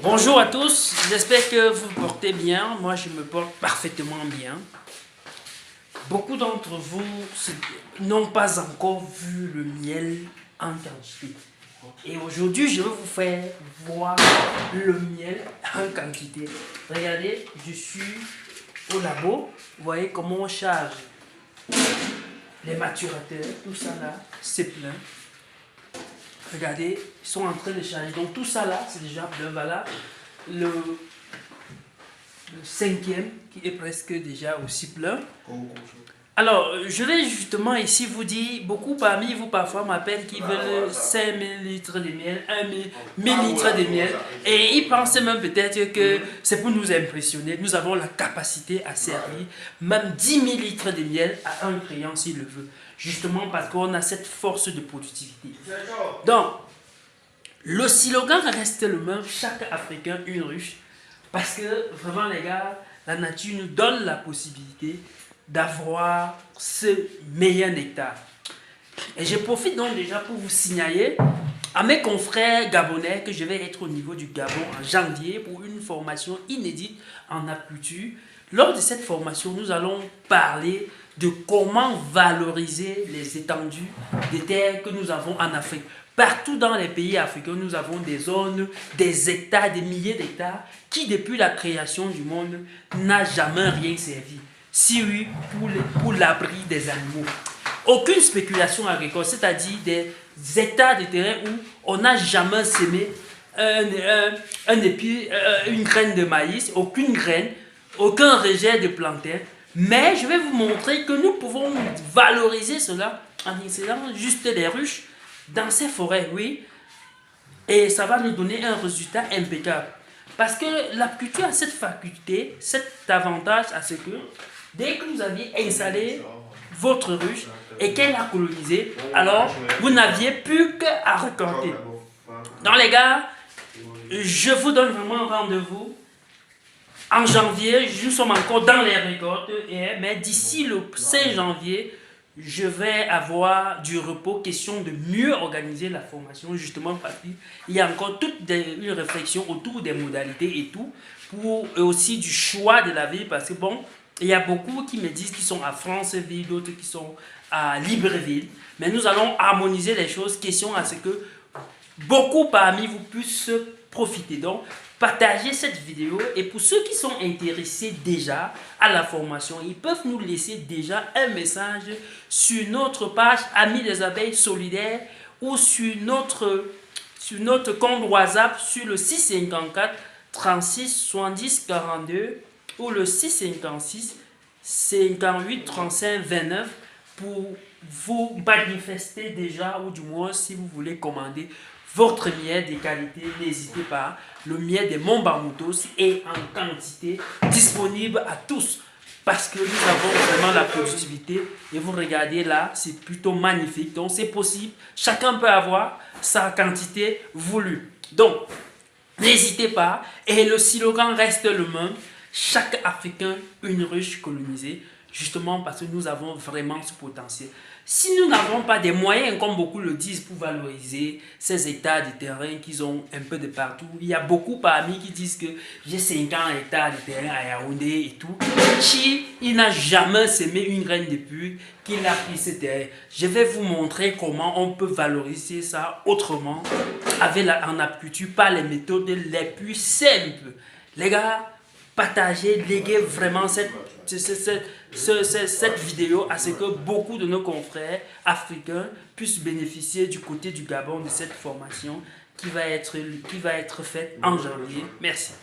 Bonjour à tous, j'espère que vous vous portez bien. Moi, je me porte parfaitement bien. Beaucoup d'entre vous n'ont pas encore vu le miel en quantité. Et aujourd'hui, je vais vous faire voir le miel en quantité. Regardez, je suis au labo. Vous voyez comment on charge les maturateurs. Tout ça là, c'est plein. Regardez, ils sont en train de charger. Donc tout ça là, c'est déjà plein. Voilà le cinquième qui est presque déjà aussi plein. Alors, je vais justement ici vous dire, beaucoup parmi vous parfois m'appellent qui veulent 5000 litres de miel, 1000 litres de miel. Et ils pensent même peut-être que c'est pour nous impressionner. Nous avons la capacité à servir même 10 000 litres de miel à un client s'il le veut. Justement parce qu'on a cette force de productivité. Donc, le slogan reste le même, chaque Africain une ruche. Parce que vraiment les gars, la nature nous donne la possibilité d'avoir ce meilleur nectar. Et je profite donc déjà pour vous signaler à mes confrères gabonais que je vais être au niveau du Gabon en janvier pour une formation inédite en apiculture. Lors de cette formation, nous allons parler de comment valoriser les étendues des terres que nous avons en Afrique. Partout dans les pays africains, nous avons des zones, des hectares, des milliers d'hectares qui, depuis la création du monde, n'a jamais rien servi. Si oui, pour l'abri des animaux. Aucune spéculation agricole, c'est-à-dire des hectares de terrain où on n'a jamais semé un épi, une graine de maïs, aucune graine, aucun rejet de plantain. Mais je vais vous montrer que nous pouvons valoriser cela en installant juste des ruches dans ces forêts, oui. Et ça va nous donner un résultat impeccable. Parce que l'apiculture a cette faculté, cet avantage à ce que dès que vous aviez installé votre ruche et qu'elle a colonisé, alors vous n'aviez plus qu'à récolter. Donc les gars, je vous donne vraiment un rendez-vous. En janvier, nous sommes encore dans les récoltes, mais d'ici le 16 janvier, je vais avoir du repos, question de mieux organiser la formation, justement parce qu'il y a encore toute une réflexion autour des modalités et tout, et aussi du choix de la ville, parce que bon, il y a beaucoup qui me disent qu'ils sont à Franceville, d'autres qui sont à Libreville, mais nous allons harmoniser les choses, question à ce que beaucoup parmi vous puissent profiter. Donc, partagez cette vidéo et pour ceux qui sont intéressés déjà à la formation, ils peuvent nous laisser déjà un message sur notre page Amis des abeilles solidaires ou sur notre compte WhatsApp sur le 654 36 70 42 ou le 656 58 35 29 pour vous manifester déjà, ou du moins si vous voulez commander votre miel de qualité, n'hésitez pas. Le miel de Mombamutos est en quantité disponible à tous parce que nous avons vraiment la productivité. Et vous regardez là, c'est plutôt magnifique. Donc c'est possible, chacun peut avoir sa quantité voulue. Donc n'hésitez pas. Et le slogan reste le même. Chaque Africain, une ruche colonisée. Justement parce que nous avons vraiment ce potentiel. Si nous n'avons pas des moyens, comme beaucoup le disent, pour valoriser ces hectares de terrain qu'ils ont un peu de partout, il y a beaucoup parmi qui disent que j'ai 50 hectares de terrain à Yaoundé et tout, qui il n'a jamais semé une graine de pluie, qu'il a pris ce terrain. Je vais vous montrer comment on peut valoriser ça autrement, en apiculture, par les méthodes les plus simples. Les gars, partagez, léguez vraiment cette vidéo à ce que beaucoup de nos confrères africains puissent bénéficier du côté du Gabon de cette formation qui va être faite en janvier. Merci.